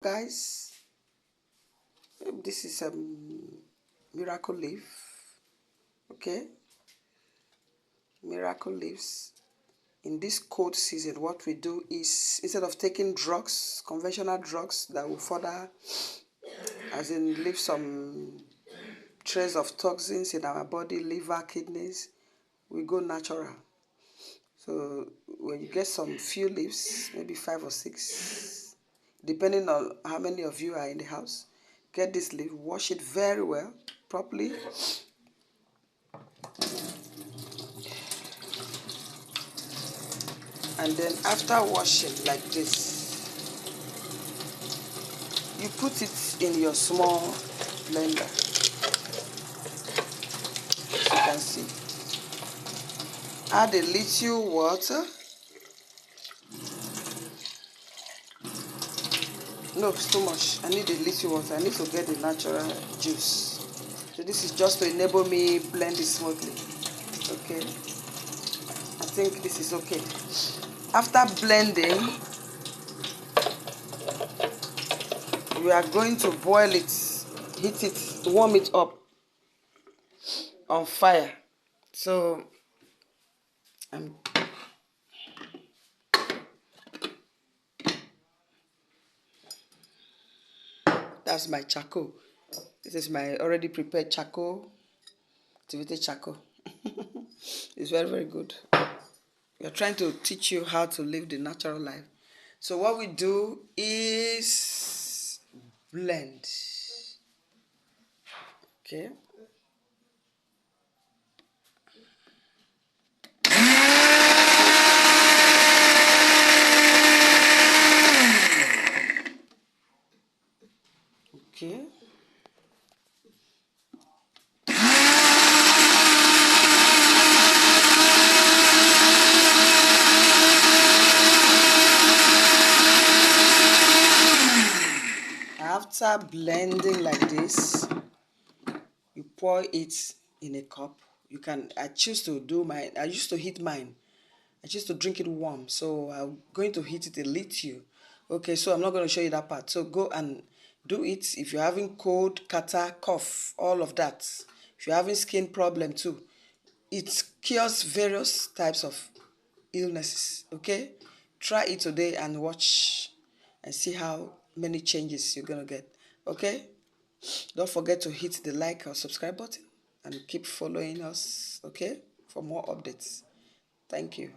Guys, this is a miracle leaf. Okay, miracle leaves. In this cold season, what we do is, instead of taking drugs, conventional drugs that will further, as in leave some trace of toxins in our body, liver, kidneys, we go natural. So when you get some few leaves, maybe 5 or 6, depending on how many of you are in the house, get this leaf, wash it very well, properly. And then after washing like this, you put it in your small blender, as you can see. Add a little water. No, it's too much. I need a little water. I need to get the natural juice. So this is just to enable me blend it smoothly. Okay. I think this is okay. After blending, we are going to boil it, heat it, warm it up on fire. So that's my charcoal. This is my already prepared charcoal, activated charcoal. It's very, very good. We are trying to teach you how to live the natural life. So what we do is blend. Okay. Okay. After blending like this, you pour it in a cup. You can, I choose to do mine, I used to heat mine. I choose to drink it warm. So I'm going to heat it a little. Okay, so I'm not going to show you that part. So go and do it if you're having cold, catarrh, cough, all of that. If you're having skin problem too. It cures various types of illnesses. Okay? Try it today and watch and see how many changes you're going to get. Okay? Don't forget to hit the like or subscribe button and keep following us, okay, for more updates. Thank you.